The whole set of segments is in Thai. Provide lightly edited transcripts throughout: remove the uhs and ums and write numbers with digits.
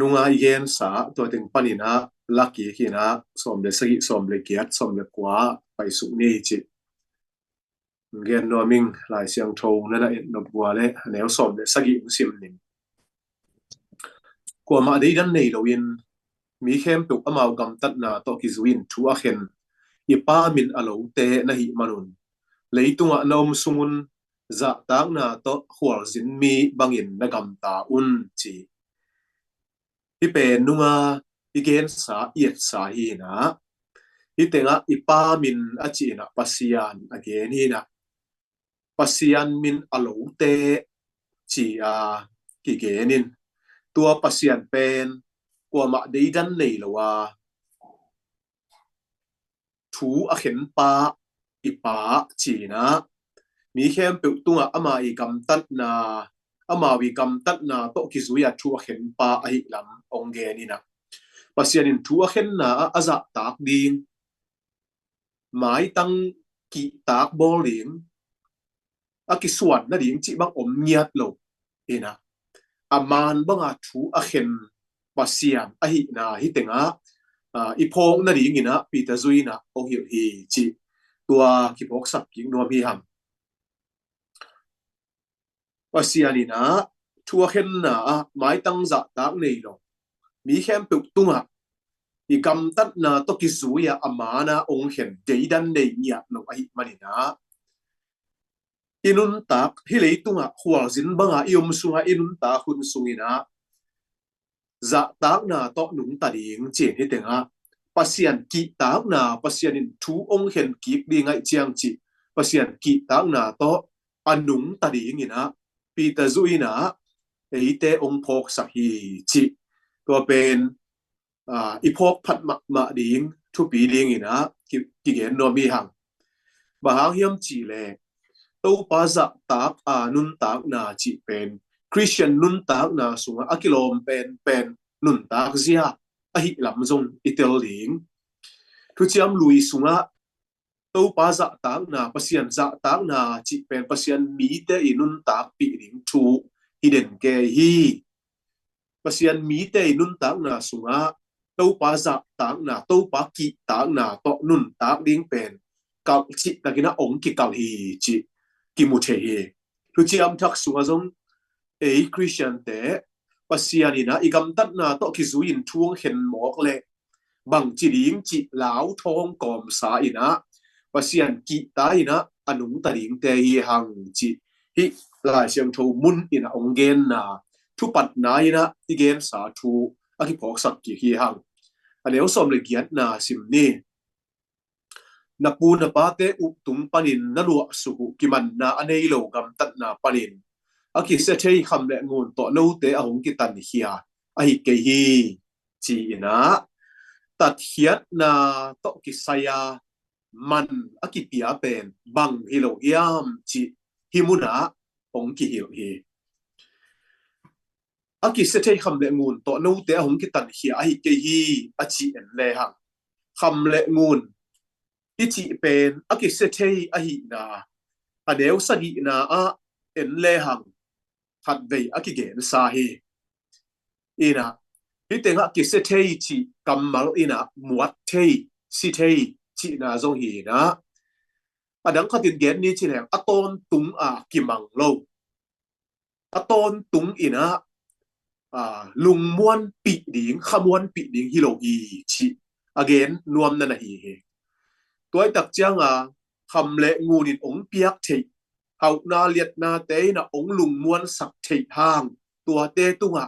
nunga igen sa to ting panina lucky hina somle sagi somle kiat somle kwa pai su ni chi gen no ming lai siang tho na na no bua le neu somle sagi sim nin kwa ma dei dan nei loin mi khem tu amau gam tat na to ki zuin thu a khen i pa min alo te na hi manun leitunga nom sungun za tak na to khwal zin mi bangin na gam ta un chi i pe nunga igen sa iet sa hi na i tenga i pa min a chi na pasian again hi na pasian min alo te chi a ki genin tua pasian pen kwa ma dei dan nei lowa thu a khen pa i pa chi na mi khem pe tunga ama i gam tat na ama wi gam tat na to ki zuya thu a khen pa a hi lam ong ge ni na pasian in thu a khen na aza tak ding mai tang ki tak bowling a ki suat na ding chi bang om niat lo ina aman banga thu a khen pasian a hi na hi tenga i phong na ding ina Peter Zuina o hi hi chi tua ki bok sak king no mi ham pasian ina thu a khen na mai tang za tak nei lo mi khem pe tunga i gam tat na to ki zuya amana ong khen deidan nei nia no ai manina inun tak hi leitunga khwal zin banga iom sunga inun ta hun sungina za tak na to nung ta ding che he tenga pasian ki tak na pasian in thu ong khen ki bi ngai chiang chi pasian ki tak na to anung ta ding ina Peter Zuina eite ong phok sa hi chi to pen i phok phat ma ding thu pi ding ina ki gen no mi hang ba hang hiam chi le to pa za tak nun tak na chi pen Christian nun tak na sunga akilom pen nun tak zia a hi lam zong itel ding thu chiam lui sunga to pa za tak na pasian za tak na chi pen pasian mi te inun tak pi ding thu hiden ke hi pasian mi te inun tak na sunga to pa za tak na to pa ki tak na to nun tak ding pen kal chi takina ong ki kal hi chi ki mu the hi thu chiam thak sunga zong Christian te pasian ina igam tat na to ki zuin thuang hen mok le bang chi ding chi lau thong kom sa ina pasian ki ta ina anung ta ding te hi hang chi hi lai siam tho mun ina ong gen na thu pat na ina igen sa thu a ki phok sak ki hi hang aneu som le giat na sim ni na pu na pa te up tum panin na lu su ki man na anei lo gam tat na panin aki se thei kham le ngun to no te a hong ki tan hia a hi ke hi chi ina tat hiat na to ki saya man aki pia pen bang hi lo yam chi himuna hong ki hi hi aki se thei kham le ngun to no te a hong ki tan hia a hi ke hi a chi en le hang kham le ngun i chi pen aki se thei a hi na aneu sagi na a en le hang hat vei aki gen sa hi ina hi tenga ki se thei chi kamal ina muat thei si thei chi na zo hi na adang khatin gen ni chi leng aton tung ki mang lo aton tung ina lung muan pi ding khamuan pi ding hi lo hi chi again nuam na na hi he toy tak chang kham le ngunin ong piak thei hau na liat na te na ong lung muan sak thei hang tua te tunga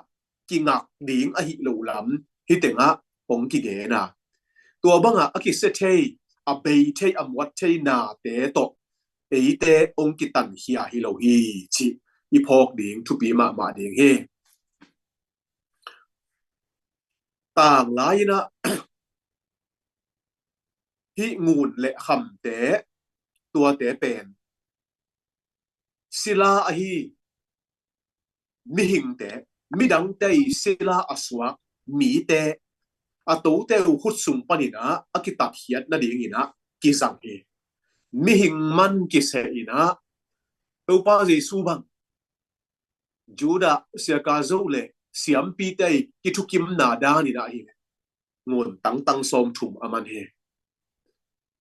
ki ngak ding a hi lo lam hi tenga ong ki ge na tua banga aki se thei a bei thei amwat thei na te to eite ong ki tan hia hi lo hi chi i phok ding thu pi ma ding he tang lai na hi ngun le kham te tua te pen sila a hi mi hing te mi dang te sila aswa mi te ato te hut sung panina akitak hiat na ding ina ki sang he mi hing man ki se ina to pa jesu bang juda sia ka zo le เสียมปีเตกิทุกิมนาดานี่นะฮิงวนตังซอมถุมอมันเฮ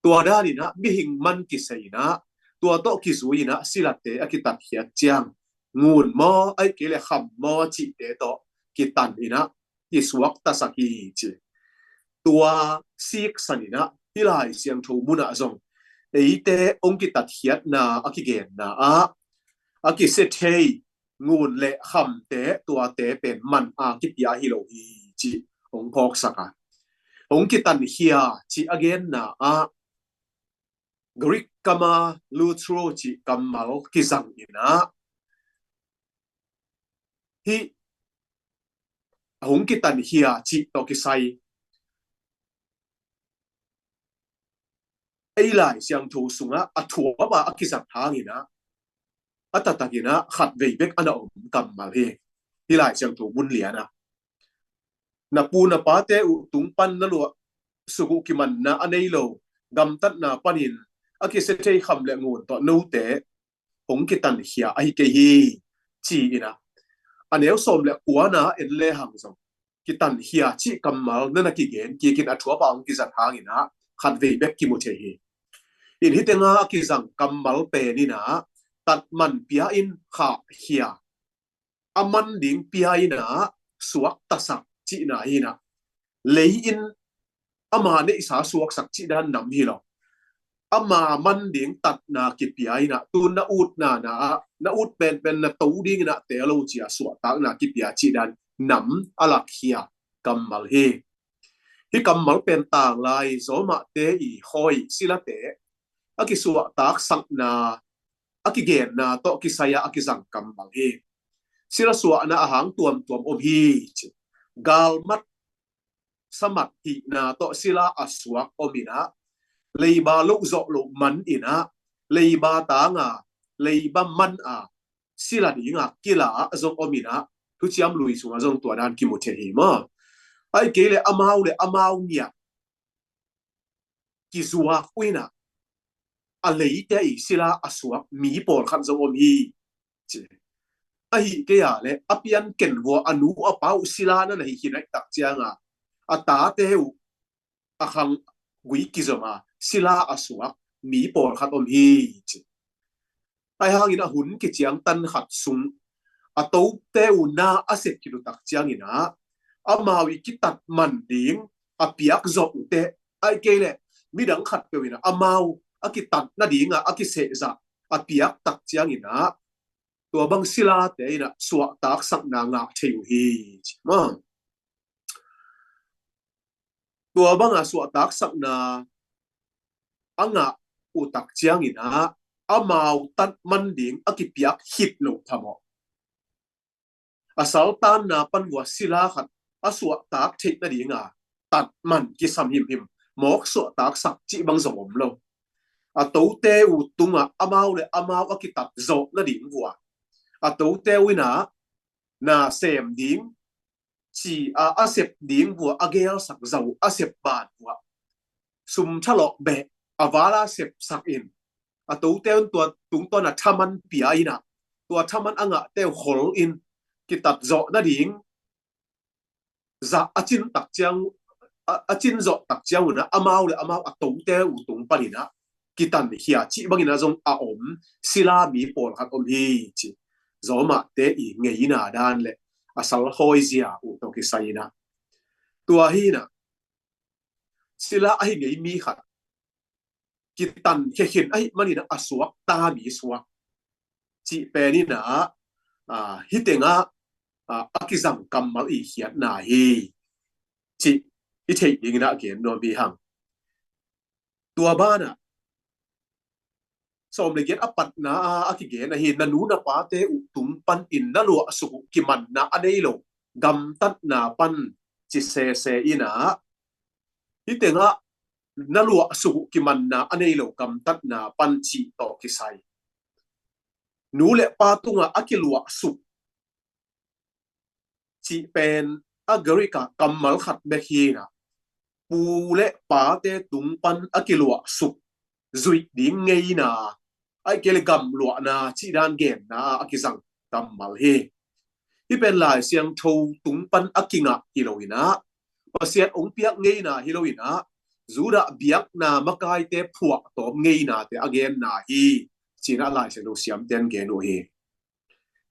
ตัวดานี่นะบิหิงมันกิไซนะตัวโตกิซุยนะสิลัตเตอกิตัดเฮียเจียงงูนมอไอเกเลขำมอจิเตโตกิตันนี่นะกิสวักตะสักีจิตัวซีกสันนี่นะที่ลายเสียงทูมุนะจงเอเตองกิตัดเฮียนาอกิเกนนาอกิเซเทงูนเลขำเตตัวเตเป็นมันอากิปยาฮิโลฮีจิองพอกสักองกิตันเฮียจิอเกนนากริกกามาลูทโรจิกัมมัลกิซังอินะฮิหงกิตันเฮียจิตอกิไซไอไลเสียงทูสุงะอัถัวบะอกิซังทางอินะอัตตะกินะขัดเวเบกอันกัมมัลเฮฮิไลเสียงทูมุนเหลียนะนับปูนับปาเตอุตุงปันนั่นวะสุกุกิมันนะอันนี้โลกำตัดนาปันินอากิเซเทคำเละงูต่อนูเตหงกิตันเฮียไอเกฮีจีนะอันนี้สมเละกัวนะเอ็นเล่หังสงกิตันเฮียจีกัมมัลนั่นกิเกนกิกินอัฐวปางกิจัดหางินะขัดเวเบกกิมุเทฮีอินฮิตงาอากิจังกัมมัลเปนี่นะตัดมันเปียอินขาเฮียอามันดิ่งเปียอินะสวกตะสักจีนะฮีนะเลยอินอามาเนอิสาสวกสักจีด้านนำฮีหรออามามันดิ่งตัดนากิปยายนะตูนนาอูดนาอูดเป็นนาตูดิ่งนะเตโลจีอาสวตักนากิปยาจีดันนำอลักเฮียกัมมัลเฮที่กัมมัลเป็นต่างลายโซมาเตอีคอยสิละเตอากิสวตักสักนาอากิเกนนาโตกิสยาอากิสังกัมมัลเฮสิละสวนาอาหางตัวมอมฮีกาลมัดสมัดหินาโตสิลาอสวกอมินะเลยบาลุกโจลุมันอินะเลยบาตางาเลยบามันสิลาดิงากิลาจงอมินะทุกยามลุยสุงจงตัวด้านกิมุเทหิมาไอเกเลอามาวเนี่ยกิซัวอุยนะอะไรเตอิสิลาอสวกมีปอลขันจงอมีไอเกียเลอเปียนเก่นวัวอนุอปาวสิลานั่นหินักตักเจียงอาตาเตวอาคังกุยกิจมาสิลาอสวกมีปอลขัดอมฮีไอหางอินะหุนกิจยังตันขัดซุงอาตูเตวนาอาเสกิลุตักเจียงอินะอามาวิกิตัดมันดิงอาเปียกจอกเตไอเกเลมีดังขัดเปวินะอามาวอากิตัดนาดิงอากิเสจาอาเปียกตักเจียงอินะตัวบังสิลาเตอินะสวกตักสักนางาเทวฮีมาตัวบังสวตักสักนาอังอุตักเจียงอินะอามาวตัดมันดิ่งอากิเปียกฮิตโลทามออาสาวตันนาปันวัวศิลาขัดอาสวตักเทนนาดิ่งตัดมันกิสามหิมหมอกสวตักสักจีบังสมมโลอาตูเตอุตุงอามาวเลยอามาวอากิตัดโจนาดิ่งวัวอาตูเตวินะนาเซมดิ่งชีอาเสพดิ่งวัวอาเกลสักเจ้าอาเสพบาดวัวซุมชะลอเบอาวาลาเสพสักอินตัวเต้นตัวตุงตัวน่ะทำมันปีอินะตัวทำมันเต้โฮลอินกิตัดโจนาดิ่งจะอาจินตักเจียงอาจินโจตักเจียงนะอามาวเลยอามาวตัวเต้อุตุงปานินะกิตันเฮียจีบังอินะจงอมศิลามีปอลขัดอมฮีจีโจมาเตอีเงียนาดานเลยอาศัยหอยเสียอุตกิไซนะตัวฮีนะศิลาไอ้เงียมีขัดกิตันเห็นไอ้มันนี่นะอสวกตามีสวกจีเปนี่นะฮิตเองอากิซังกัมมัลอีเขียนนาฮีจีอิเทยิงนะเกียนนวบีหังตัวบ้านสมเลเกตอปัตนาอากิเกนะเห็นนันูนะปาเตอุตุมปันอินนะลัวสุกิมันนะอเดโลกัมตัดนาปันจิเซเซอินะฮิตเองนัลัวสุกิมันนะอเดโลกัมตัดนาปันจิโตกิไซนูเลปาตุงอากิลัวสุจีเป็นกริกากัมมัลขัดเบคีนะปูเลปาเตตุงปันอากิลัวสุจุยดิ่งไงนะไอเกลกัมลัวนะจีดานเกนนะอากิซังกัมมัลเฮ ที่เป็นหลายเสียงโชตุงปันอักิงะฮิโลอินะปะเสียนองเปียกเงยนะฮิโลอินะจูระเบียกนามกายเตพวกตอมเงยนะเตอเกนนะฮีจีน่าหลายเสียงโนเสียมเตนเกนโอเฮ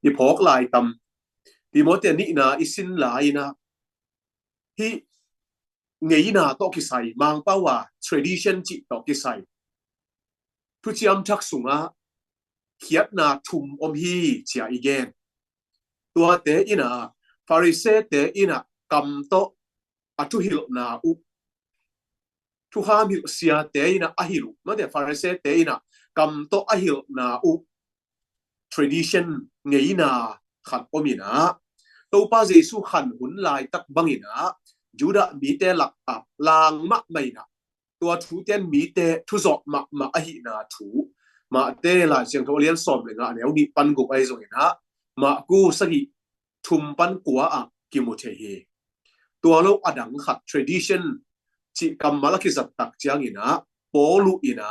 ที่พกหลายตำที่มดเตนี่นะอิสินหลายนะที่เงยนะตอกิไซมังเป้าว่า tradition จิตอกิไซทุจิมทักสุงะเขียดนาทุมอมฮีเจียอีเกนตัวเตอินะฟาริเซเตอินะกัมโตอทุฮิลนาอุทุฮามิลเซียเตอินะอฮิลุมาเดฟาริเซเตอินะกัมโตอฮิลนาอุ tradition เงยนาขัดอมินะตัวป้าเยซูขันหุนลายตักบังอินะยูดามีเตหลักอับลางมะไม่นะตัวทูเตนมีเตทุจอกมะอหินาทูมาเตลายเสียงทวเลียนสอบเลยนะเนี่ยนี่ปันกุกไอซงนะมากูสกิทุมปันกัวอะกิมุเทเฮตัวโลกอดังขัด tradition จิกรรมมาลกิสัตตักจางอินะปอลูอินะ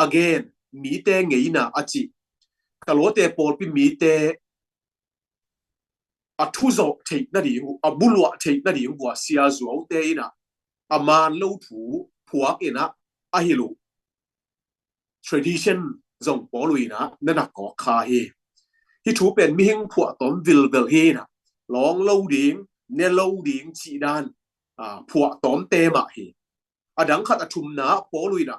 again มีเตเงยนะอจิกะโลเตปอลปิมีเตอทุจอกเทนะดิหูอบุลวะเทนะดิหูว่าเสียจัวเตอินะอามานโลถูผัวอินะอหิลุ tradition จงปอลุยนะนั่นน่ะก็คาเฮที่ถูเป็นมิหิงผัวตอมวิลเวลเฮนะลองเล่าดิงเนเล่าดิงจีดานผัวตอมเตมาเฮอดังขัดอทุมนะปอลุยนะ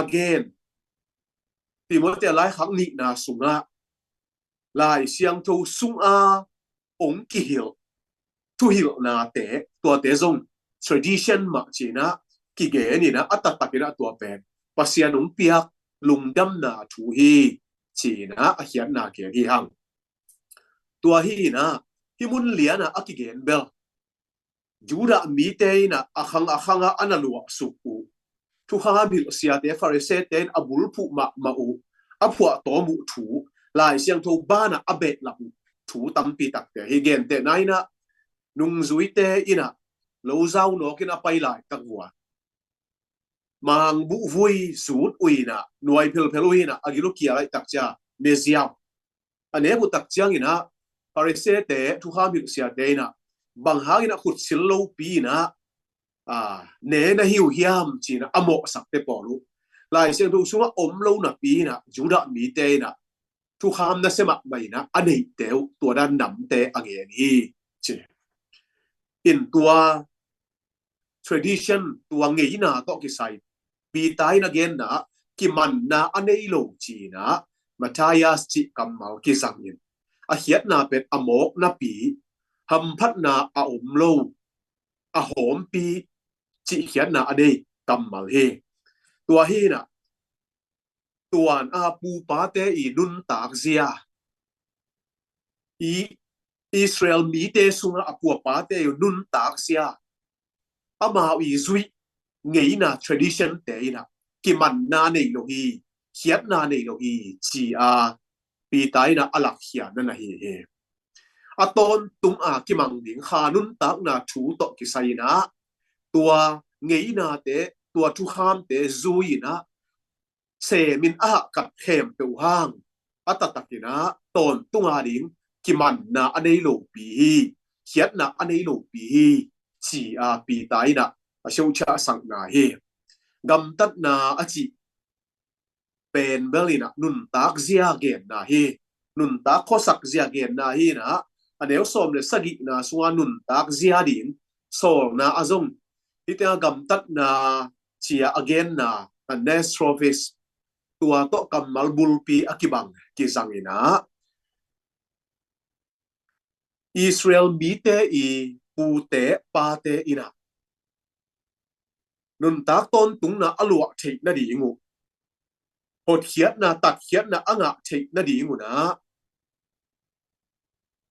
again ที่มดแต่หลายครั้งนี้นะสุงะหลายเสียงโทสุงอาองกิฮิลทุฮิลนาเตตัวเตจง tradition มาจีนะกิเกนี่นะอัตตะกินะตัวเป็นปัสยานุงเปียกลุงดำนาทูฮีจีนะอเขียนนาเกียกีหังตัวฮีนะที่มุนเลียนะอกิเกนเบลจูระมีเตนะอคังอันลัวสุกูทุกข้าบิลเสียเตฟาริเซเตนอบุลผู้มาอูอผัวตัวมุถูลายเสียงทูบ้านะอเบลับถูตั้มปีตักเตฮิเกนเตไหนนะนุงจุยเตอินะโลเจ้าโนกินอไปหลายตักวัวมังบุวุยสูดอุยนะหน่วยเพลอุยนะอากิลุกีอะไรตักจ้าเมเซียอันนี้บุตักจ้างอินะฟาริเซเตทุกข้าบิลเสียเตนะบางหาอินะขุดสิลโลปีนะเนนะหิวเฮียมจีนะอโมสักเตปอลุลายเสียงทุกช่วงอมโลนะปีนะจูดะมีเตนะทุกคำนั้นเสมัครไปนะอันนี้เตวตัวด้านนำเตอเกนี่จีอินตัว tradition ตัวเงยนาต้องกิไซปีตายนะเกนนะกิมันนะอันนี้โลจีนะมาทายาสจิกัมมากิสังยินอาเขียนนาเป็นอโมกนาปีหัมพัดนาอาอมโลอาหอมปีจิเขียนนาอันนี้กัมมาเฮตัวเฮนะตัวอาปูปาเตอีนุนตากเซียอิสราเอลมีเตสุงอาปูปาเตอยู่นุนตากเซียอามาอีซุยเงยนา tradition เตยนะกิมันนาในโลกีเขียนนาในโลกีจีปีตายนะอลักเขียนนั่นนะเฮอาตอนตุงกิมังดิงขานุนตากนาถูตกิไซนะตัวเงยนาเตตัวทุขามเตซุยนะเซมินกับเข้มเปียวห้างอัตตะกินะตอนตุงดิงกิมันนาอันนี้โลปีเขียนนาอันนี้โลปีจีปีตายนะเชื่อชาสังนาเฮกำตัดนาอจิเป็นเบลินะนุนตากเซียเกนนาเฮนุนตากข้อสักเซียเกนนาเฮนะอันเดียวสมเลยสกินาสัวนุนตากเซียดินสองนาอาจงที่เตะกำตัดนาเชียอเกนนาอันเนสโทรฟิสตัวโตกำมัลบุลปีอากิบังกิสังอินะอิสราเอลมีเตอีปูเตปาเตอินะนุนตากต้นตุงนะอลวกเทนะดีงูหดเขียดนะตัดเขียดนะอ่างเทนะดีงูนะ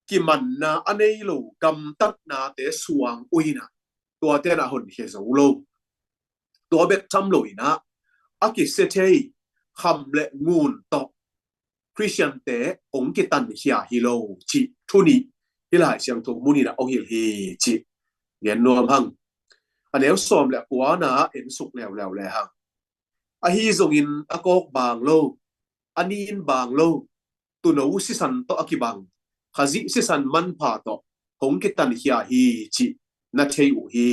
กิมันนะอันนี้โลกำตัดนะเตสวงอุยนะตัวเตนะหดเขียดโลตัวเบ็ดทำโลยนะอากิเซเทคำเละงูนตอกคริสเตียนเตองกิตันเฮียฮิโลจิทุนีที่หลายเสียงถูกมุนีนะองฮิลฮีจิเรียนนวมหังอันเดียวสมแหละกัวนะเอ็นสุกแล้วหังอาฮีทรงอินอากอกบางโลอันนี้อินบางโลตุโนสิสันโตอากิบัง khazi sisan man pha to hong ki tan hia hi chi na thei u hi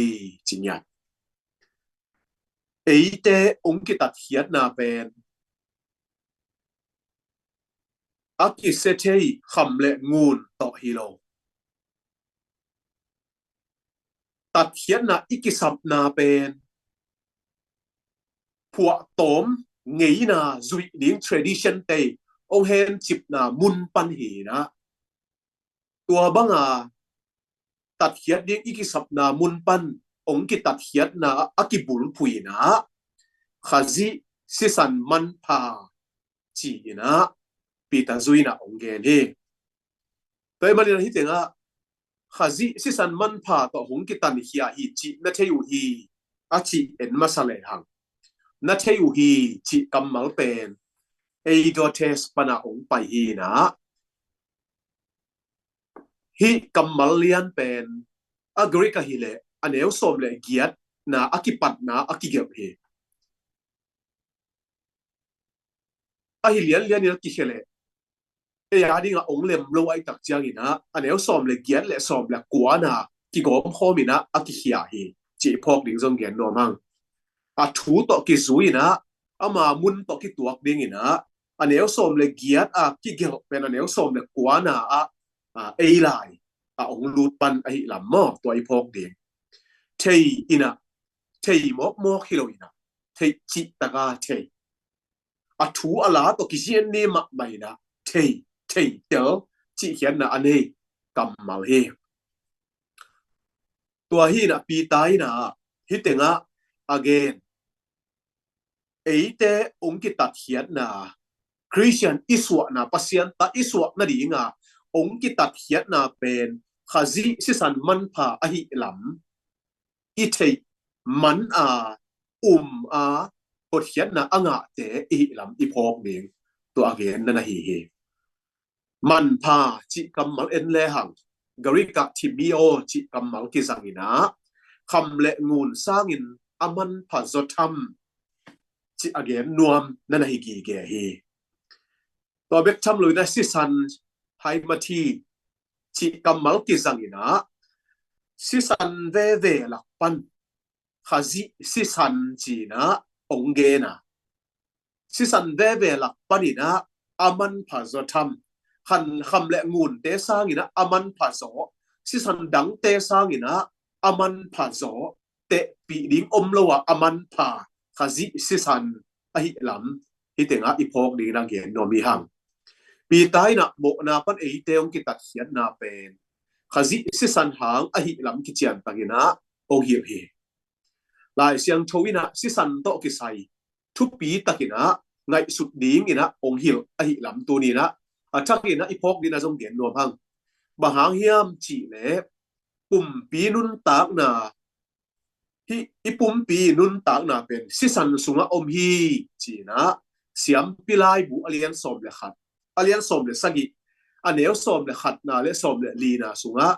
chinya eite ong ki tat hiat na pen aki se thei khamle ngun to hi lo tat hiat na ikisap na pen phua tom ngei na zui ding tradition te ong hen chip na mun pan hi na tua banga tat hiat ding ikisap na mun pan ong ki tat hiat na akibul phui na khazi sisan man pha chi na pita zui na ong gen he toy malina hi tenga khazi sisan man pha to hong ki tan hia hi chi na theu hi achi en masale hang na theu hi chi kamal pen ei do test pana ong pai hi na hi kamal lian pen agri ka hi le aneu som le giat na akipat na akigep he a hi lian ni ki hele e ya ding a ong lem lo ai tak chiang ina aneu som le giat le som le kwa na ki gom khomina akihia hi chi phok ding jong gen no mang a thu to ki zuina ama mun to ki tuak ding ina aneu som le giat a ki gel pen aneu som le kwa na a lai a ong lut pan a hi lam mo to ai phok ding thei ina thei mo hiloina thei chi taka thei a thu ala to ki sian ni ma mai na thei tel chi hian na ane kamal he tua hi na pi tai na hi tenga again eite ong ki tat hian na Christian iswa na pasian ta iswa na dinga ong ki tat hian na pen khazi sisan man pha a hi lam i thei man a hot hian na anga te i lam i phok ding to again na hi he man pha chi kamal en le hang garika thibio chi kamal ki zangina khamle ngun sangin aman pha zotham chi again nuam na hi gi ge hi to bek tham lui na sisan hai mathi chi kamal ki zangina sisan ve lakpan khazi sisan chi na ongge na sisan ve lakpanina aman pha zotham han khamle ngun te sangina aman pha zo sisan dang te sangina aman pha zo te pi ding omlowa aman pha khazi sisan a hi lam hi tenga i phok ding na gen no mi hang pi tai na mo na pan ei te ong ki tat hian na pen khazi sisan hang a hi lam ki chian tangina ong hi hi lai siang thowina sisan to ki sai thu pi takina ngai sut ding ina ong hil a hi lam tu ni na athakina i phok dina jong gen no hang ba hang hiam chi le pum pi nun tak na hi ipum pi nun tak na pen sisan sunga om hi chi na siam pilai bu alian som le khat alian som le sagi aneu som le khat na le som le li na sunga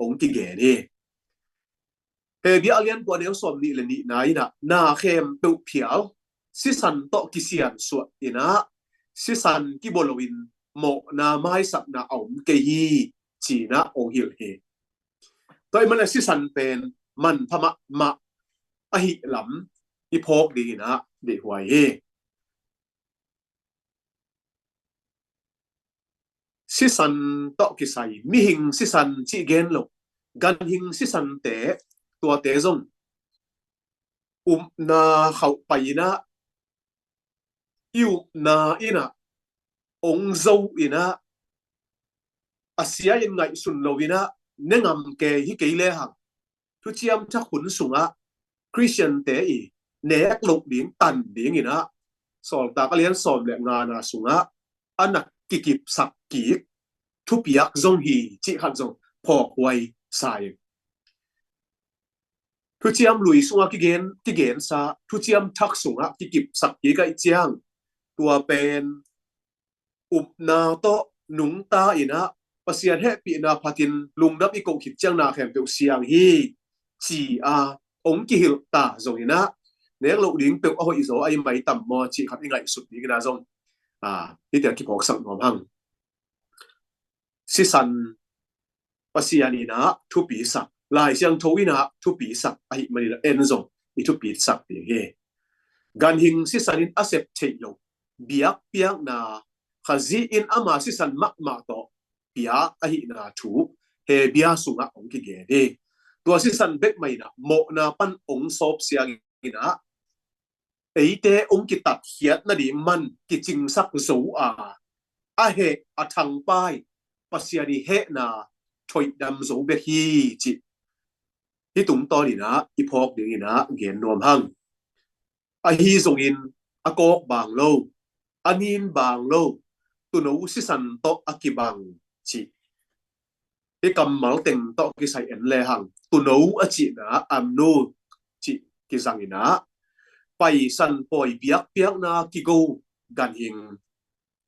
ong ki ge ni he bi alian ko aneu som ni le ni na ina na khem tu phial sisan to kisian su ina sisan ki bolowin mo na mai sak na om ke hi chi na ong hil he toy man sisan pen man phama ma a hi lam i phok di na de huai he sisan to ki sai mi hing sisan chi gen lo gan hing sisan te tua te zong na khau pai na yu na ina ong zo ina asia in ngai sun lovina nengam ke hi ke le hang tu chiam cha khun sunga Christian te i nek lok ding tan ding ina sol ta ka lian som le nga na sunga anak kikip sak ki thu piak zong hi chi khat zong phok wai sai thu chiam lui sunga ki gen sa thu chiam thak sunga kikip sak ki ka chiang tua pen na to nung ta ina pasian he pi na phatin lungdap i ko khit chang na khem pe siang hi chi ong ki hil ta zong ina nek lo ding pe hoi zo ai mai tam mo chi khat ngai sut ni na zong hi te ki phok sak nom hang สิสันปัสยานีนะทุปีสักลายเสียงทวินะทุปีสักไอ้มันเอ็นซงอีทุปีสักเองกันหิงสิสันินอาเซปเทโลเบียกเปียกนาขจีอินอามาสิสันมักมาโตเปียไอ้นาทูเฮเบียสุงะองกิเกเดตัวสิสันเบกไม่นะโมนาปันองซอบเสียงนะไอเตองกิตัดเขียดนาดีมันกิจิงสักสูอาเฮอาทังป้ายปัสยานีเฮนาถอยดำสูเบฮีจิที่ตุ่มตอนี่นะอีพอกเดี๋ยวนี้นะเกียนนวมหังอาฮีส่งอินอากอกบางโลอานินบางโลตุนูสิสันโตอากิบังจิที่กำมัลเต็งโตกิใส่เอ็นเลหังตุนูอาจินะอัมโนจิกิสังอินะไปสันปอยเปียกเปียกนากิโกกันหิง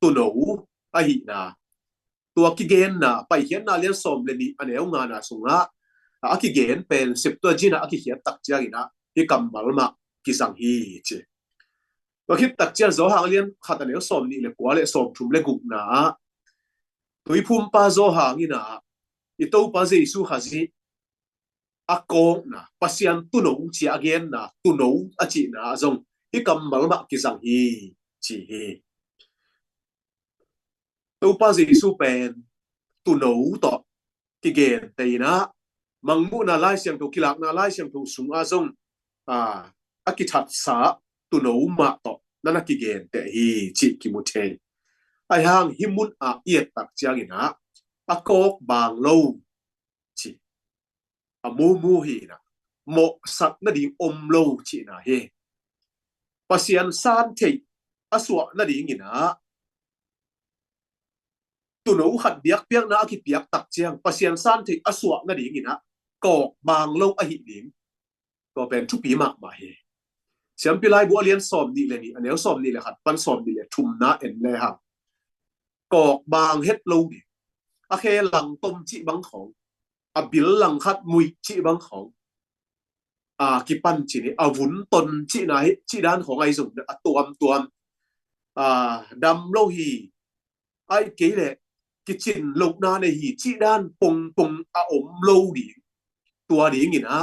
ตุนูอาหินาตัวกิเกนนะไปเขียนนาเลียนสมเลนีอันเอวงานาสุงะอากิเกนเป็น10ตัวจีนะอากิเขียนตักเจียกินะที่กำมัลมากิสังฮีเจตัวคิดตักเจียโซหางเลียนขัดอันเอวสมนี่เลยกว่าเลยสมทุ่มเลยกุกนะตัวอีพุ่มปาโซหางนี่นะอีตัวปาเจสุขจีอากงนะปัสยันตุนูจีอาเกนนะตุนูอาจีนะจงที่กำมัลมากิสังฮีจีตัวป้าเจสุเป็นตุนูต่อกิเกนแต่นะมังมุนาไล่เสียงตัวกิลักนาไล่เสียงตัวสุงอาจงอากิทัดสาตุนูมาต่อนั่นกิเกนแต่ฮีจิกิมุเทไอหางหิมุนอาเอียตักเจียกินะอากอกบางโลจิมูมูฮีนะโมสักนาดีอมโลจินะเฮปัสยันซานเทอสวะนาดีงินะตุนูขัดเบียกเปียกนะกิเปียกตักเจียงปัสยันซานเทอสวะนาดีงินะกอกบางโลอหิลิงก็เป็นทุปีมากมาเฮเสียงปิไลบัวเลียนสอมนี่เลยนี่อันนี้สอมนี่เลยครับปันสอมนี่เลยทุ่มนะเอ็นเลยครับกอกบางเฮ็ดโลดิโอเคหลังต้มจิบังของบิลหลังคัดมุยจิบังของกิปันจินี่วุนตนจิไหนจิด้านของไอ้สุนตัวดำโลหีไอ้เก๋เลยกิจินลงนาในหีจิด้านปงอมโลดิตัวนี้งี้นะ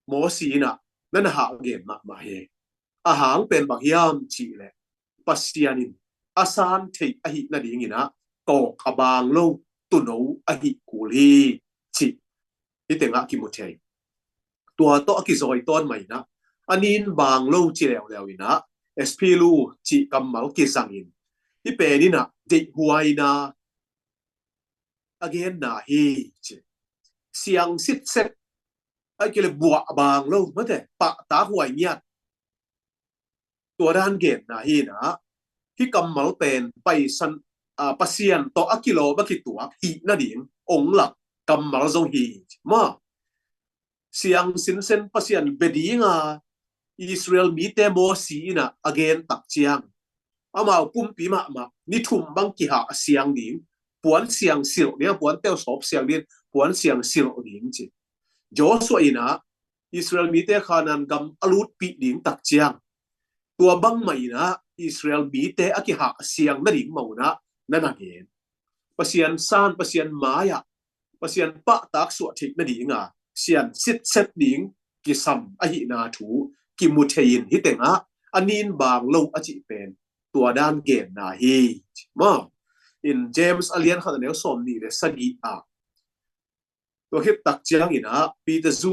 หมอสีน่ะนั่นหาเกมมาเฮอาหารเป็นบักยามจิแหละปัสยานินอาซานเทอหินั่นดีงี้นะกอกบางโลตุโนอหิกูลีจิที่เต็งกิมุเทตัวโตกิซอยต้นใหม่นะอันนี้บางโลจิแล้วอีนะเอสพีลูจิกำมัลกิสังอินที่เป็นนี่นะเด็กหวยนะagainนะเฮจิเสียงสิทธิ์เซไอ้เกลบัวบางโลมันแต่ปะตาหวยเงียตัวด้านเกตนะฮีนะที่กำมัลเป็นไปสันปัสยันต่ออกิโลบักิตัวฮีนาดิ่งองหลักกำมัลทรงฮีมาเสียงสินเซนปัสยันเบดีงาอิสราเอลมีเตโมสีนะ again ตักเจียงอามาปุ่มปีมานี่ทุ่มบังกิหาเสียงดิ่งปวนเสียงสิโรเนี่ยปวนเต้าสอบเสียงดิ่งปวนเสียงสิโรดิ่งจิโจสวยนะอิสราเอลมีเตขานันกำอลูดปีดิ่งตักเจียงตัวบังไม่นะอิสราเอลมีเตอกิหาเสียงนั่นดิ่งมานะนั่นเองปัสยันซานปัสยันมายะปัสยันปะตักสวดทิกนั่นดิ่งเสียนสิทธิ์เซตดิ่งกิซัมอหินาถูกิมุเทยินฮิเตงอันนี้บางโลอจิเป็นตัวด้านเกณฑ์นาฮีมาอินเจมส์อเลียนขันเนลสอมนี่เลยสกีตัวคิดตักเจียงอินะปีเตซู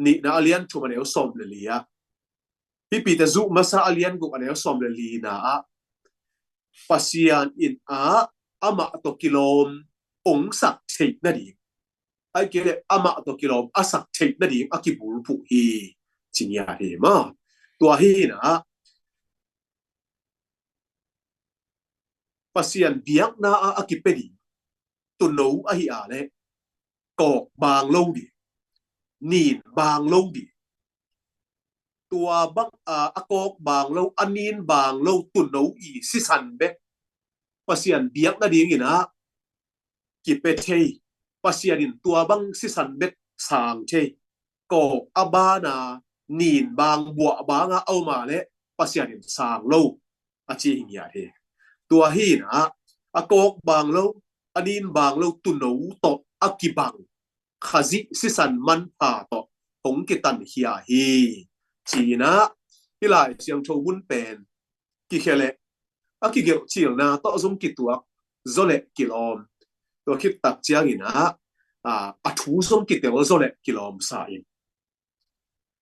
นี่นะอเลียนชุมันเนลสอมเลยลีปีเตซูมาซาอเลียนกุอันเนลสอมเลยลีนะปัสยันอินอามาตกิโลมองสักเทนั่นเองไอ้เกลอามาตกิโลมอาสักเทนั่นเองอากิบุลผู้ฮีจิงยาเฮมาตัวฮีนะปัสยันเบียกนาอากิเปดีตุนโนอหิอาเลกอกบางโลดีนีนบางโลดีตัวบังอากอกบางโลอันนีนบางโลตุนโนอีสิสันเบปัสยันเบียกนาดีงี้นะกิเปเทปัสยันินตัวบังสิสันเบสางเทกอกอบานานีนบางบัวบางเอามาเลปัสยันินสางโลอาจีหิงยาเทตัวฮีนะอากอกบางโล anin bang lo tuno to akibang khazi sisan man pha to hong ki tan hia hi china hilai siang tho bun pen ki khele akigel chil na to zum ki tuak zole kilom to khit tak chiang ina thu zum ki tel zole kilom sa in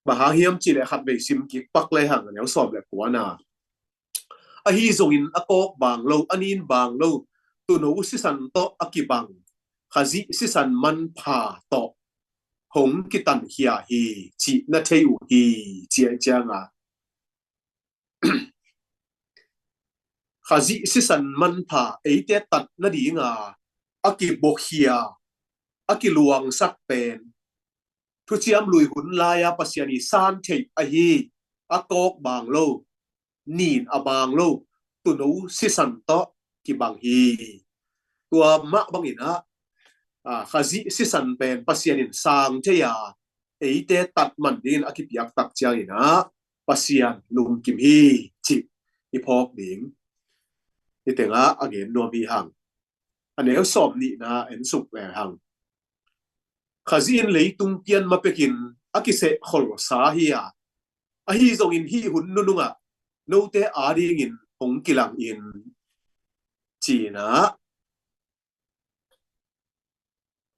ba ha hiam chi le khat be sim ki pak le hang ne som le kwa na a hi zong in akok bang lo anin bang lo tu no sisan to akibang khazi sisan man pha to hong ki tan hia hi chi na theu hi chi changa khazi sisan man pha eite tat na dinga akibok hia akiluang sak pen thu chiam lui hun laya pasiani san thei a hi akok bang lo nin abang lo tu no sisan to ki bang hi tua ma bang ina khazi sisan pen pasianin sang theya eite tat man din akipiak tak chiang ina pasian lum kim hi chi ipok ding itenga again no bi hang anel som ni na en suk le hang khazin leitung pian mapekin akise khol sa hi a hi zong in hi hun nununga no te ading in hong kilang in china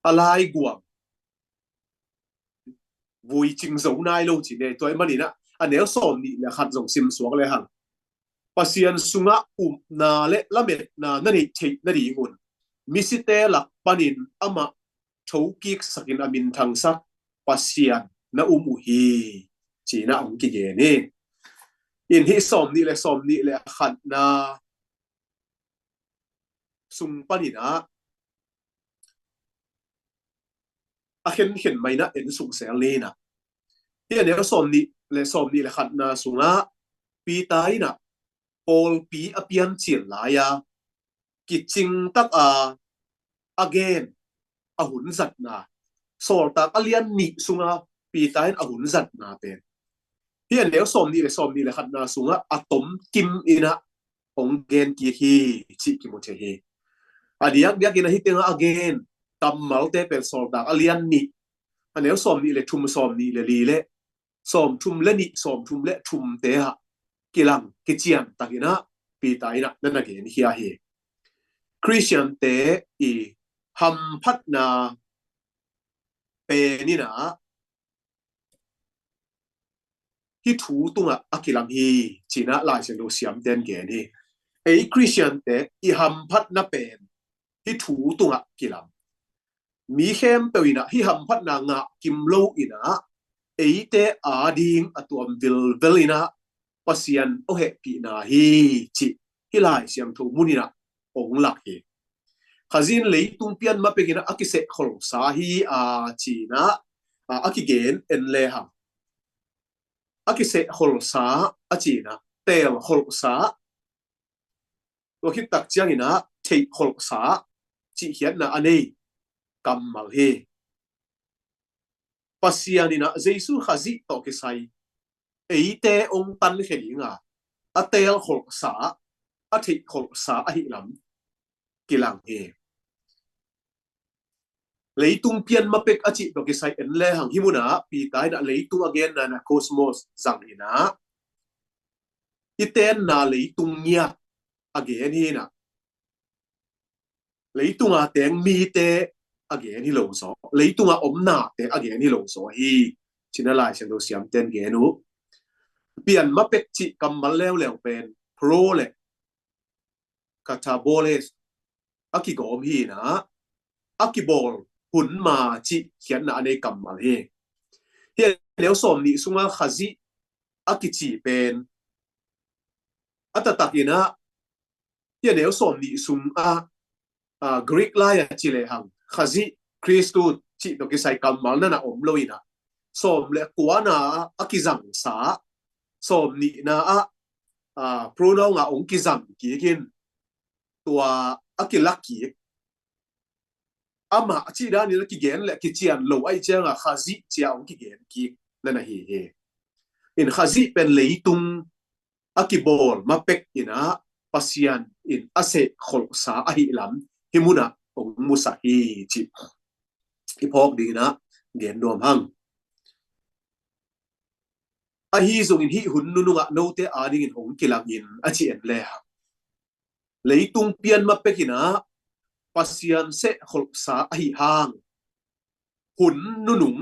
alai guam vui ching zo nai lo chi ne toy manina anel som ni le khat zong sim suak le hang pasian sunga na le lamet na nani thei na ri ngun misite lak panin ama thokik sakin amin thangsa pasian na hi china ong ki ge ni in hi som ni le khat na sung panina a khen mai na en sung sel le na hi ne som ni le khat na sunga pi tai na pol pi apian chil la ya kiching tak again ahun zat na sol tak alian ni sunga pi tain ahun zat na pen hian le som ni le khat na sunga atom kim ina ong gen ki hi chi ki mo the hi adiak ina hi tenga again tammal te pel sol tak alian ni ane som ni le thum som ni le li le som thum le ni som thum le thum te ha kilang kichian takina pi taina nana gen hi Christian te i ham phat na pe ni na hi thu tunga akilam hi china lai se lo siam ten ge ni ei Christian te i ham phat na pen hi thu tunga kilam mi khem pewina hi ham phat na nga kim lo ina ei te ading atuam velina pasian o he pi na hi chi hi lai siam tho munina ong lak hi khazin leitung pian ma pekina akise khol sa hi china akigen en le ha akise khol sa china tel khol sa wakit tak chiang ina thei khol sa chi hian na anei kamal he pasianina jesu khazi to ke sai eite ong tan khelinga atel khol sa thei khol sa hi lam kilang he leitung pian mapek achi to ke sai en le hang himuna pi tai na leitung again na cosmos zang ina iten na leitung nya again hi na leitung a teng mi te again hi lo so leitung a omna te again hi lo so hi chinalai chen do siam ten ge nu pian mapek chi kamal lew pen pro le kataboles akigom hi na akibol hun ma chi khian na ane kamal he he lew som ni sunga khazi akichi pen atatakina he lew som ni sum Greek la ya chi le hang khazi Christu chi to ki sai kamal na om loina som le kuana akizang sa som ni na pronoun nga ong kizam ki kin tua akilaki ama chi da ni ki gen le ki chian lo ai changa khazi chia ong ki gen ki nana hi in khazi pen leitung akibol mapek ina pasian in ase khol sa ahi lam himuna องมุสาฮีจิอีพอกดีนะเดียนรวมหังอะฮีซงอินฮีหุนนุนุงะโนเตอาดิงินองกิลังอินอะจิเอ็นเลฮะเลยตุงเปียนมาเปกินะปัสยันเซขลสาอะฮีหางหุนนุนุง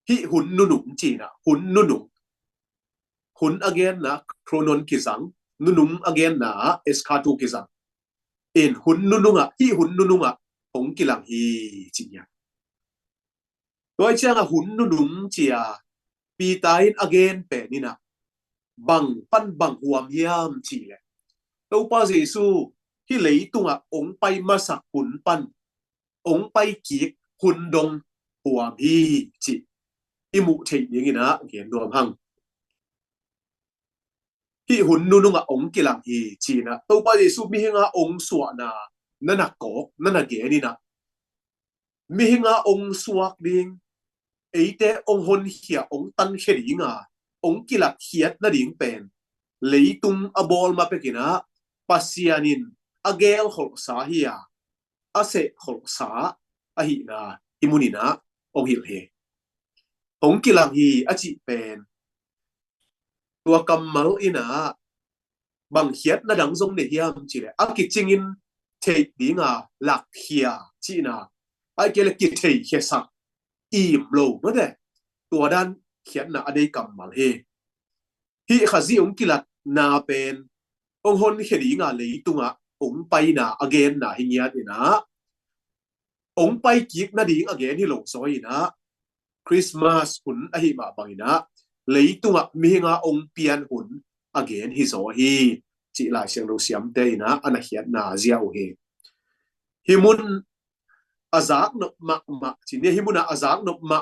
ฮีหุนนุนุงจีนะหุนนุนุงหุน again นะโครนอนกิซังนุนุง again นะเอสคาตูกิซังเอ็นหุนนุนุงะฮีหุนนุนุงะองกิลังฮีจีเนี่ยโดยเช่นหุนนุนุงจียปีตาย again เปนี่นะบังปันบังหวมยามจีเลยตัวป้าเยซูที่เลยตุงองไปมาสักหุนปันองไปกีกหุนดงหวมฮีจีอิมุเทียงนะเขียนรวมหังที่หุนนุนุงองกิลังฮีจีนะตัวป้าเยซูมีหงาองสวนานั่นนักกอกนั่นนักเกนี่นะมีหงาองสวกดิงไอเตองหนเขียองตันเขดิงองกิลักเขียดนั่นดิงเป็นเลยตุงอบอลมาเป็นกินะปัสยานินอเกลขลสาฮียอาเซขลสาอหินาอิมุนินะองหิลเฮองกิลังฮีอจิเป็นตัวกำมัลอินะบางเขียดนั่นดังทรงเนียมจีเลยอากิจิงินเทดิงหลักเขียจีนะไอเกลกิเทเขสักอิ่มโลนั่นแหละตัวด้านเขียนนะอเดกำมัลเฮฮีขจีองกิลัดนาเป็นองหนเขดิงเลยตุงองไปนะอเกนนะหิงยาตินะองไปกิกนาดิงอเกนที่หลงซอยนะคริสต์มาสหุนอหิมาบังนะเลยตุงมีงาองเปียนหุนอเกนฮิโซฮีจิลาเชียงรูเซียมเตนะอันเขียนนาเจียวเฮฮิมุนอาจากนกมะจิเนี่ยฮิมุนอาจากนกม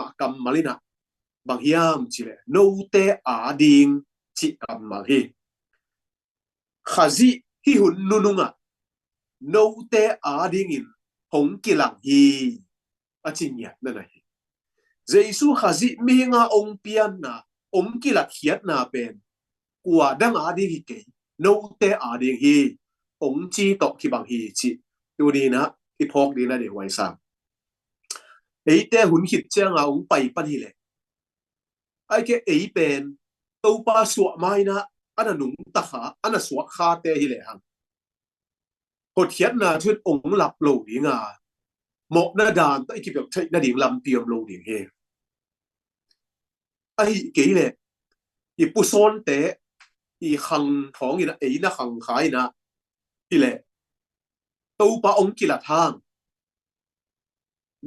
ะกัมมาลินะบางยามจิเลโนเตอาดิงจิกัมมาฮีขจีฮิหุนนุนุงโนเตอาดิงินหงกิลังฮีอจิเนี่ยนั่นไงเยซูขจีมีงาองเปียนนะองกิลักเขียดนาเป็นกว่าดังอาดิฮิเกโนเตอาดิงฮีองจีตอกที่บางฮีจิดูดีนะที่พอกดีนะเดี๋ยวไว้สั่งไอ้เต้หุนขิดเจ้าองไปปันฮีเลยไอ้แกไอ้เป็นตัวป้าสวะไม่นะอันนั้นหนุ่มตาขาอันนั้นสวะคาเตฮีเลยฮังกดเขียนนาชุดองหลับโลดีงาหมกหน้าดานไอ้คิดแบบใช้หน้าดิ่งลำเปียมโลดีเฮไอ้เก๋เลยอีปุซอนเตะอีขังท้องอีนะไอ้นะขังขายนะที่เลยตัวป้าองกิละทาง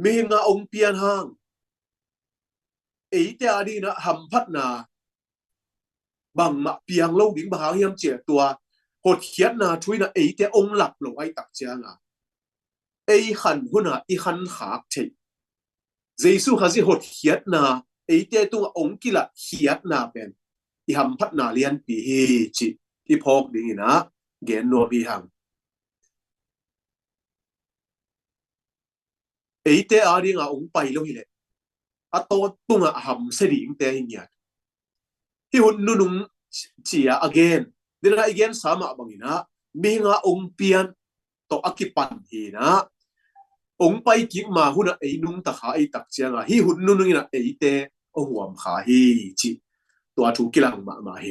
มีงาองเปียนห้างไอ้เจ้าดีนะหำพัดนาบังมาเปียงโลดิ่งบาเฮียมเจียตัวหดเขียนนาช่วยนะไอ้เจ้าองหลับโลไอ้ตักเจ้างาไอ้ขันหุ่นอีขันขากเทเยซูขจิหดเขียนนาไอ้เจ้าตัวองกิละเขียนนาเป็นอีหำพัดนาเลียนปีฮีจิที่พอกดิ่งนะเกณฑ์นัวบีหังไอ้เจ้าอาดิงองไปโลหิเลยอะโตตุงหำเสดิ่งเตหิงยาที่หุ่นนุนุงเจีย again เดี๋ยวนะ again สามะบังนะมีงาองเปียนตออักิปันฮีนะองไปกิกมาหุ่นไอ้นุ่งตะขาไอ้ตักเจียงฮีหุ่นนุนุงนะไอ้เตอหัวมขาฮีจิตัวถูกกิลังมาเฮ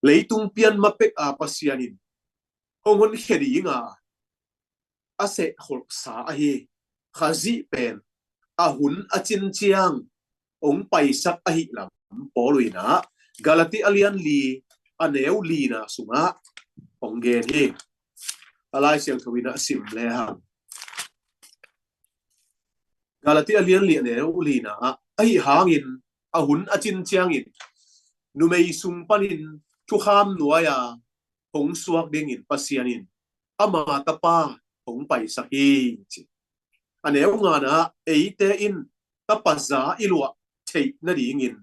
เลยตุงเปียนมาเป็กปัสยานินองหุ่นเขดีงาอาเสขลสาเฮขจีเป็นหุ่นอจินเจียงองไปสักอหิลำปอลุยนะกาลติอาเลียนลีอันเนวลีนะสุงะองเกนเฮอะไรเสียงทวินะสิมเลยฮะกาลติอาเลียนลีอันเนวลีนะไอหางินหุ่นอจินเจียงอินนุเมยสุงปันินทุขามนัวยาหงสวกเดงินปัสยานินอามาตาปาหงไปสักฮีอันเนวงานะไอเตอินตาปัสซาอิลัวเทนดีงิน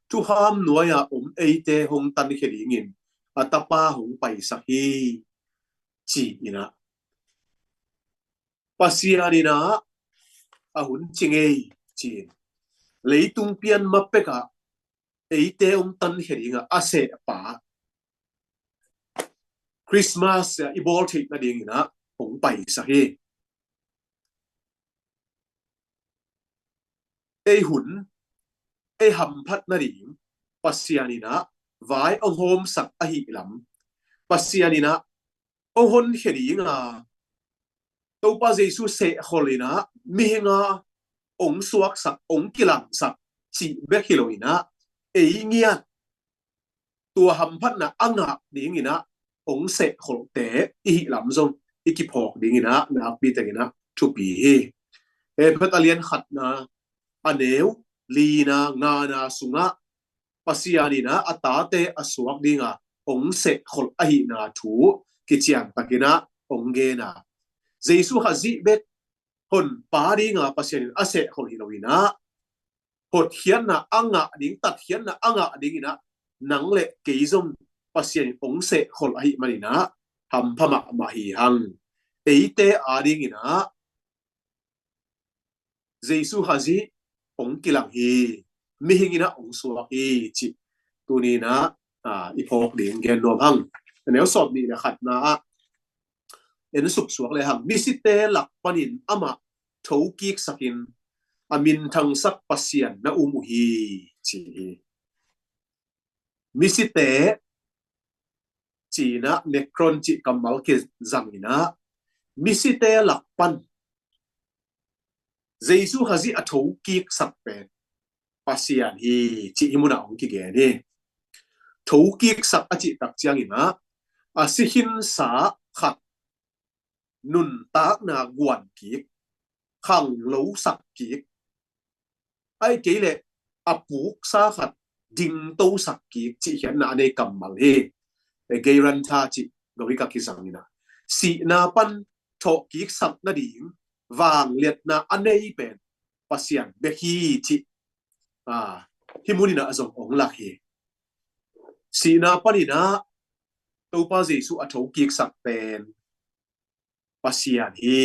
ทุหามนัวยาไอเตหงตันเขดีงินอัตปาหงไปสักฮีจีนะปัสยานินะหุ่นจิงเอจีเลยตุงเปียนมาเป็กไอเตองตันเขดีงอาเสปาคริสต์มาสอีบอลเทนดีงินะ องไปซะเฮหุ่นหำพัดนาดิงปัสยานินะวายองโฮมสักอหิลำปัสยานินะองหนเขดิงตัวปาเจสุเสขลินะมีงาองสวกสักองกิลังสักจีเบคิโลอินะเงียตัวหำพัดนะอังะดิงอินะองเสขลเตอีหิลำซงอีกิพอกดิงอินะนักปีเตกินะทุปีพัดเลียนขัดนะอันเนวลีนางานาสุงะปัสยานินะอัตตาเตอสวกดิงะองเสขลอหินาถูกิจยังตะกินะองเกนะเจสุฮะจิเบกหนปาดิงะปัสยานิอาเสขลฮิโลวินะหดเขียนนะอังะดิงตัดเขียนนะอังะดิงนะนังเลเกยซงปัสยานิองเสขลอหิมานินะทำพมะมาหิหังเตอาดิงนะเจสุฮะจิองกิลังฮีมิหิงินะองสวกฮีจิตัวนี้นะอีพอกดิงแกนรวมหังแนวสอบนี่นะขัดนะสุกสวกเลยหังมิสิเตหลักปนินอมะทวกิกสักินมินทังสักปัสยันนะมุฮีจิมิสิเตจีนะเนครอนจิกัมมัลกิจังนะมิสิเตหลักปันเจสุฮะจิอทวกิกสักเป็นปัสยันฮีจิฮิมุนะองกิเกนี่ทวกิกสักอจิตักจังอินะสิหินสาขัดนุนตากนากวนกิกขังโลสักกิกไอ้เกเลปูกสาขัดดิงโตสักกิกจิเห็นนาในกัมมัลเฮเกรันทาจิกวิกากิสังนี่นะสีนาปันทอกิกสักนาดิงวางเลียดนาอันเนยเป็นปัสยันเบฮีจิฮิมุนินะจงองลักเฮสีนาปันินะตัวปาเจสุอทวกิกสักเป็นปัสยันฮี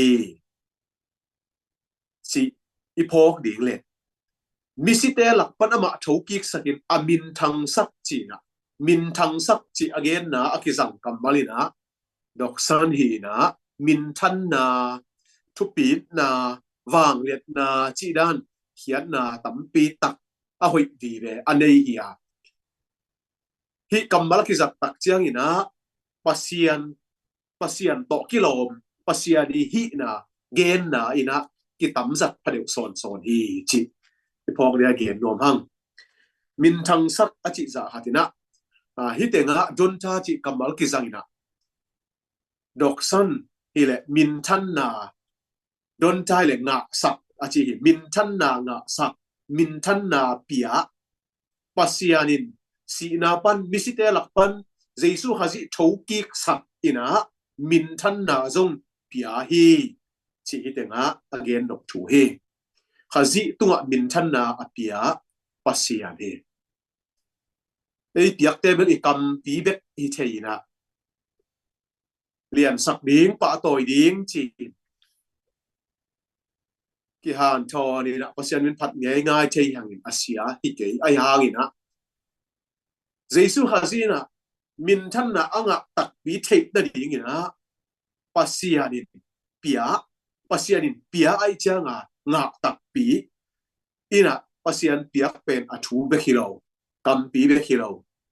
สิอีพอกดิงเลมิสิเตหลักปันอมะทวกิกสักินมินทังสักจีนะมินทังสักจีอเกนนะอกิจังกัมมาลินะดอกสันฮีนะมินทันนาทุปีนาวางเลียดนาจีด้านเขียนนาตัมปีตักหอยดีเวอันเนฮียฮิกัมมาลกิจักตักเจียงอินะปัสยันโตกิโลมปัสยันฮีนะเกนนะอินะกิตัมจัดประเดี๋ยวสอนฮีจิพอกเรียกเกนรวมหังมินทังสักอจิจะหัตินะฮิเตงะดนชาจิกัมมัลกิจังอินะดอกซันฮิเลมินทันนาดนชาเลงะสักอจิฮิมินทันนางะสักมินทันนาปียปัสยันินสีนาปันมิสิเตลักปันเจสุฮะจิทวกิกสักอินะมินทันนาจงปียฮีจิฮิเตงะอเกนดอกถูเฮฮะจิตุงะมินทันนาอปียปัสยันเฮปียกเตเบลอีกัมปีเบกอีเทยนะเรียนสักดิ้งปะตอยดิ้งจีกิฮานทอนี่นะปัสยันมินพัดง่ายๆเทยหังอินอาเซียฮิเกยไอฮางินะเจสุฮะจินะมินทันนาอังะตักปีเทยนะดิ้งอินะปัสยันินปียปัสยันินปียไอเจ้างะตักปีอินะปัสยันปียกเป็นอทูเบคิโลกัมปีเบคิโล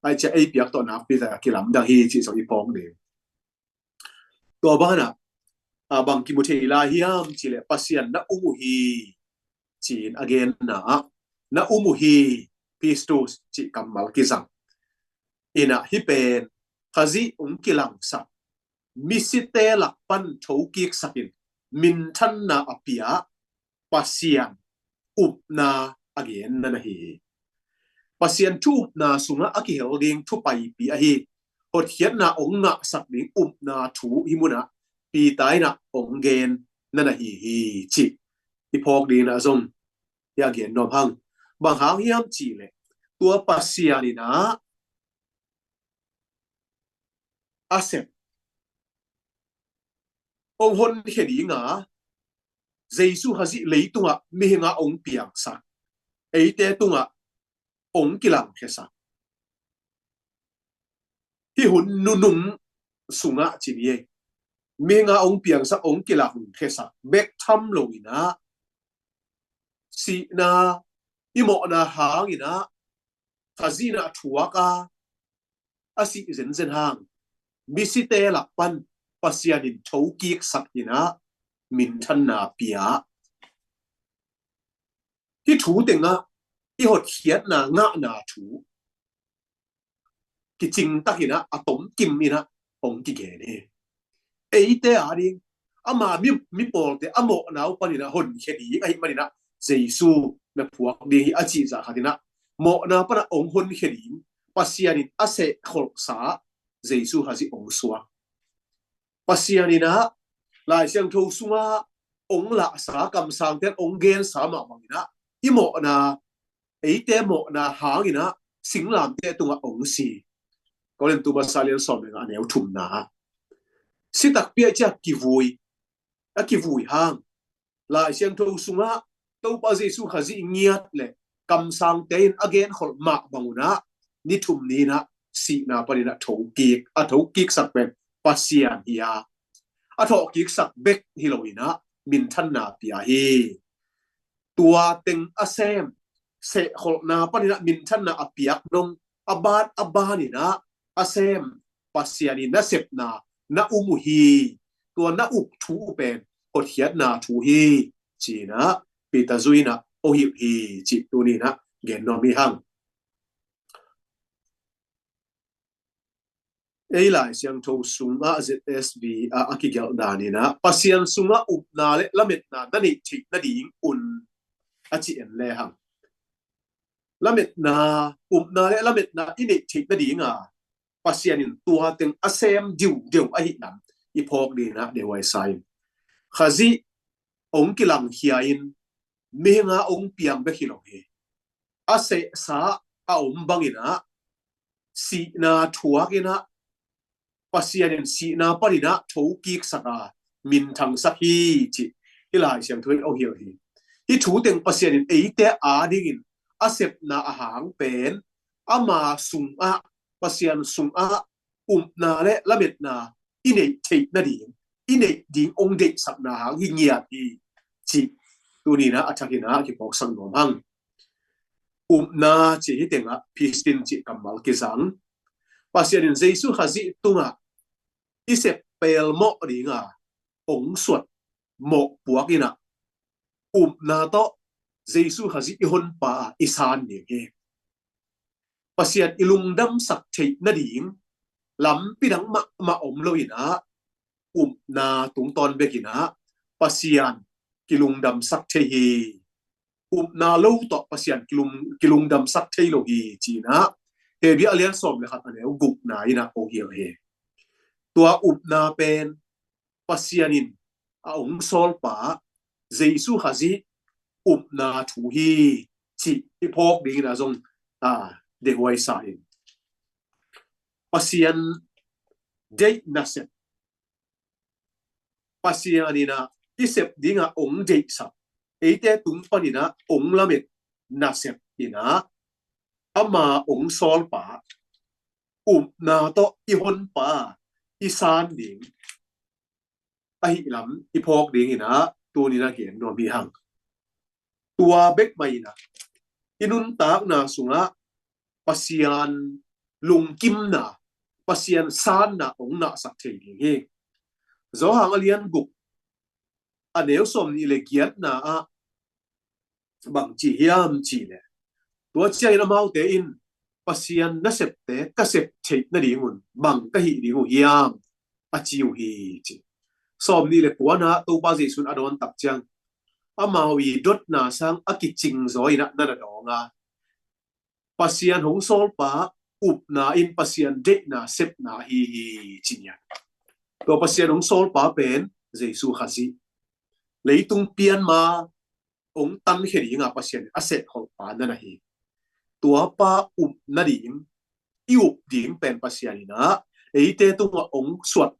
ไอเจ้าไอปียกตัวนักปีแต่กิลำดังฮีจิสองอีพองเดตัวบ้านบางกิมุเทลาฮิยามจิเลปัสยันนะมุฮีจีนอเกนนะมุฮีพิสตูสจิกัมมัลกิซังอินะฮิเป็นขจิกิลังสักมิสิเตลักปันทวกิกสักินมินทันนาอภิยาปัสยันอุปนาอเกนนั่นฮีปัสยันทุบนาสุงะอกิเฮลดิงทุไปปีอฮีหดเขียนนาองงะสักดิงอุปนาถูฮิมุนะปีตายนะองเกนนั่นฮีจิอีพอกดีนะจงยาเกนนอมหังบางหางฮิยามจีเลตัวปัสยันนี่นะอาเซองหนเขดีงาเจสุฮะจิเลยตุงะมิหงาองเปียงสักเตตุงะองกิลังเฮสักที่หุ่นนุ่มสุงะจีเย เมงาองเปียงสักองกิลาหุ่นเคสักเบกทำลงอีนะสีนาอิโมนาหางอีนะขจีนาถัวกาอาศิเซนเซนหางมิสิเตลักปันปัสยานินโชกิกสักอีนะมินทันนาเปียที่ถูเต็งอ่ะที่หดเขียดนางะนาถูกิจริงตักอีนะอะตอมกิมอีนะองกิเกเนเอเตอาดิงอามามิปอลเตอโมนาวปานินะหนเคดีไอ้มานินะเจซูนะพวกดีอาจิจาคาดินะโมนาปนะองหนเคดีปัสยานิอาเซขลสาเจซูฮาซิองสัวปัสยานินะลายเสียงโทสุงาองละสากำสังเตองเกนสามาบังนะอิโมนาเอเตโมนาหางินะสิงลามเตตุงองสีก็เล่นตัวภาษาเลียนสอนเป็นอันแนวทุ่มนาสิตักเปียจากกิวุยหางลายเสียงโทสุงะตัวปาเจสุขจิเงียดเลยกำสังเตนอเกนขลมาบังนะนิทุมนี้นะสีนาปนินะถูกิกสักเป็นปัสยานฮิยาถูกิกสักเบกฮิโลอินะมินทันนาเปียฮีตัวเต็งอาเซมเสขลนาปนินะมินทันนาอเปียกนงอบานินะอาเซมปัสยานินะเสพนานาอุมุฮีตัวนาอุกทูเป็นหดเขียดนาทูฮีจีนะปีตาซุยนะโอหิวฮีจีตัวนี้นะเกนนอมีหังเอไลเสียงโทสุงะ ZSB อากิเกลดานีนะปัสยันสุงะอุบนาเลละเม็ดนานั่นนี่ทินาดิงอุนอาจิเอ็นเลหังละเม็ดนาอุบนาเลละเม็ดนาอินิทินาดิงอ่ะปัสยานินตัวเต็งอาเซมดิวไอหินันอีพอกดีนะเดวไอไซขจีองกิลังเฮียอินเมงาองเปียงเบกิโลเฮอาเซสาอาอมบังอินะสีนาทัวกินะปัสยานินสีนาปรินะโชกิกสักามินทังสักฮีจิฮิลายเสียงทวนเอาเฮียฮีที่ถูเต็งปัสยานินเอเตอาดิกินอาเซปนาอาหางเป็นอามาสุงอาปัสยันสุงอานาเลละเม็ดนาอินเนเทนาดิงอินเนดิงองเดสักนาหางหิเงียดีจิตัวนี้นะอัจฉริยะที่บอกสังนอมังนาจิฮิเต็งอะพิสตินจิกัมมัลกิซังปัสยันเจสุขจิตุงะอิเซเปลโมดิงะองสวดโมปัวกินะนาโตเจสุขจิอิฮอนปาอิสานเนี่ยปัสยันอิลุงดำสักเทนาดิงลำปีดังมาอมโลยนะนาตุงตอนเบกินะปัสยันกิลุงดำสักเทฮีนาโลต่อปัสยันกิลุงดำสักเทโลฮีจีนะเฮบิอาเลียนสอมเลยครับอันนี้กุกนายนะโอเฮียเฮตัวนาเป็นปัสยันินองโซลปาเจสุฮาจินาทูฮีจีที่พกดีนะจงเดวไอซาอินปัสยันเดนัสเซปัสยันนี่นะอิเซปดิงะองเดซับเอเตตุงปนินะองละเม็ดนัสเซอินะอามาองโซลปานาโตอิฮอนปาอิซานดิงไอลำอิพอกดิงนะตัวนี้นะเขียนโนบีหังตัวเบกไม่นะอินุนตากนาสุงะปัสยันลุงกิมนะปัสยันซานนะองนะสักเทดิงเฮโจหังอเลียนกุกอันเดียวสมนี่เลยเกียรตินะบางจียามจีเลยตัวใจละเมาเตอินปัสยันนัสเซปเตกเซปเทนดิงุนบางกะหิดิงุยามอาจิวฮีจีสมนี่เลยกัวนะตัวบาซิสุนอดอนตักจังอามาวีดดนาสังอากิจิงโซยนะนั่นดองาปัสยันหงโซลปานาอินปัสยันเดนาเซปนาฮีจีเนี่ยตัวปัสยันหงโซลปาเป็นเจสุขจิเลยตุงเปียนมาองตันเฮริงาปัสยันอาเซของปานั่นฮีตัวปานาดิงดิงเป็นปัสยันนะเอเตตุงองสวด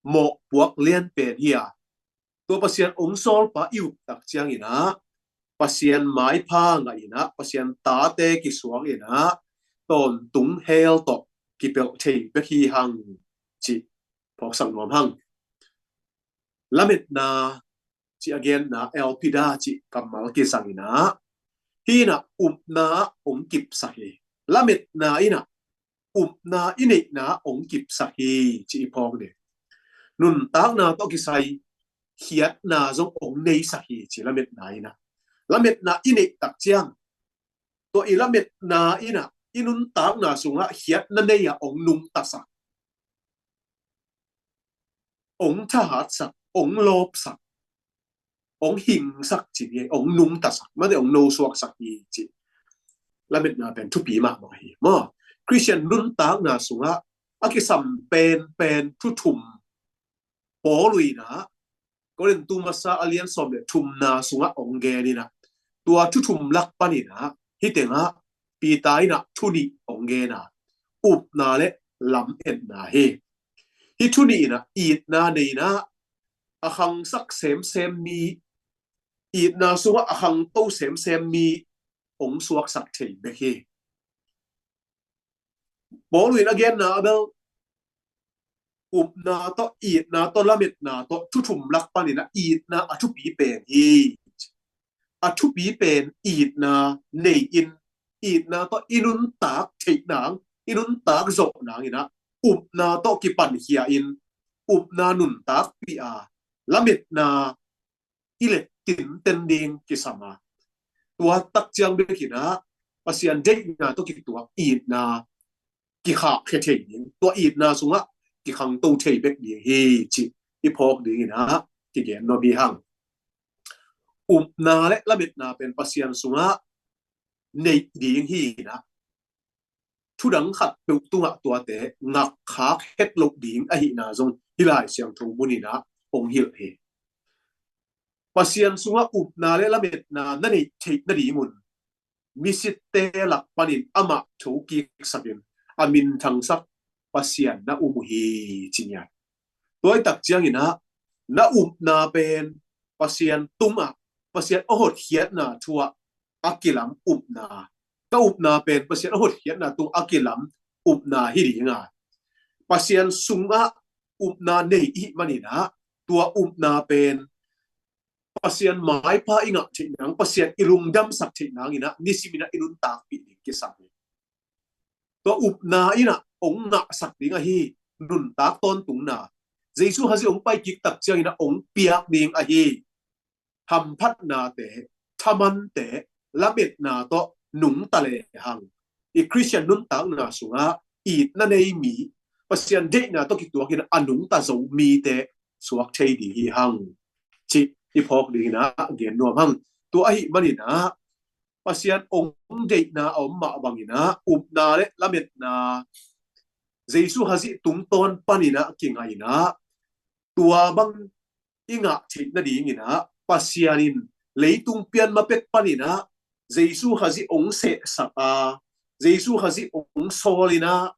โมปวกเลียนเป็นเฮียตัวปัสยันองโซลปาตักเจียงนะปัสยันไม้พางนะปัสยันตาเตกิสวงนะตอนตุงเฮลตกิเปลเทเบคีหังจิพอกสังนอมหัง lamet na chi again na elpida chi kamal ke sangina hina na ong kip sahi lamet na ina na ine na ong kip sahi chi pong de nun tak na to ki sai hiat na jong ong nei sahi chi lamet na ine tak chiang to ilamet na ina inun tak na sunga hiat na nei ya ong nung tasa ong thahat sak ong lop sak ong hing sak chi ong nung tasa ma de ong no suak sak chi lamet na pen thupi ma ma hi mo Christian nun tak na sunga akisam pen thuthum polui na koren tu masa alian som le thum na sunga ong ge ni na tua thuthum lak pani na hitenga pi tai na thuni ong ge na up na le lam en na he hi thuni na it na nei na ahang sak sem mi it na sunga ahang to sem mi ong suak sak thei be he polui again na abel na to it na to lamet na to thuthum lak pani na it na athu pi pen hi athu pi pen it na nei in it na to inun tak thei nang inun tak zo nang ina na to ki pan hia in na nun tak pi a lamet na ile tin ten ding ki sama tua tak chiang be ki na pasian dei na to ki tua it na ki kha khe thei ning tua it na sunga ki khang to thei bek ni he chi i phok ding na ki ge no bi hang na le lamet na pen pasian sunga nei ding hi na thu dang khat pe tunga tua te ngak kha het lo ding a hi na jong hilai siang thong buni na ong hil he pasian sunga na le lamet na nei thei na ri mun misit te lak panin ama thoki sabin amin thang sak pasian na umuhi chinya toy tak chiang ina na na pen pasian tuma pasian ohot hiat na thua akilam na ka na pen pasian ohot hiat na tu akilam na hi ri nga pasian sunga na nei i manina tua na pen pasian mai pa inga thinang pasian ilungdam sak thinang ina nisimina inun tak pi ki sak to na ina ong na sak dinga hi nun tak ton tung na jesu haji ong pai ki tak chiang ina ong piak ning a hi ham phat na te thaman te labet na to nung tale hang i christian nun tak na sunga it na nei mi pasian de na to ki tu ki anung ta zo mi te suak thei di hi hang chi i phok ding na gen no hang tu a hi mani na pasian ong de na om ma bangina na le lamet na jesu haji tung ton panina kingai na tua bang inga thit na ding ina pasianin leitung pian mapek panina jesu haji ong se saka jesu haji ong solina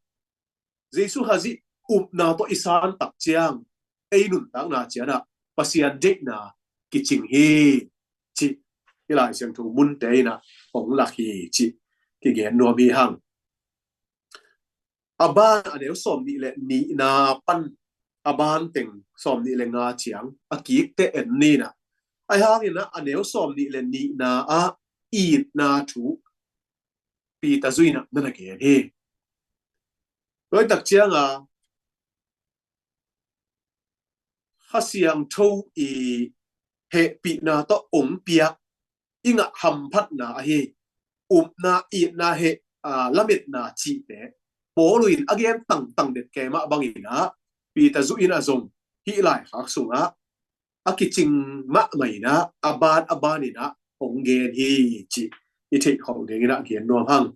jesu haji na to isan tak chiang einun tak na chiana pasian de na kiching hi chi ilai siang thu mun te na ong lakhi chi ki gen no bi hang aban aneu som ni le ni na pan aban teng som ni le nga chiang akik te en ni na ai hang ina aneu som ni le ni na a it na thu pi ta zuina na ke he loi tak chiang a hasiang tho i he pi na to ong pia inga ham phat na he na it na he lamet na chi te poluin again tang det ke ma bangina pi ta zu in azong hi lai hak sunga akiching ma mai na abanina ong gen hi chi i thei khong de ina gen no hang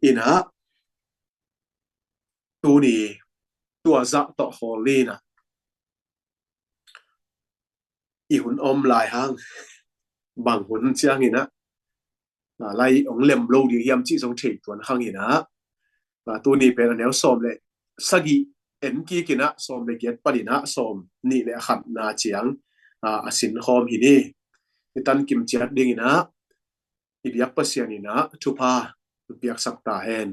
ina tu ni tua za to holina i hun om lai hang bang hun chiang ina lai ong lem lo di yam chi song thei tuan hang ina tu ni pe aneu som le sagi en ki kina som le get padina som ni le khat na chiang asin khom hi ni tan kim chiat ding ina ibiak pasian ina thupa piak sakta hen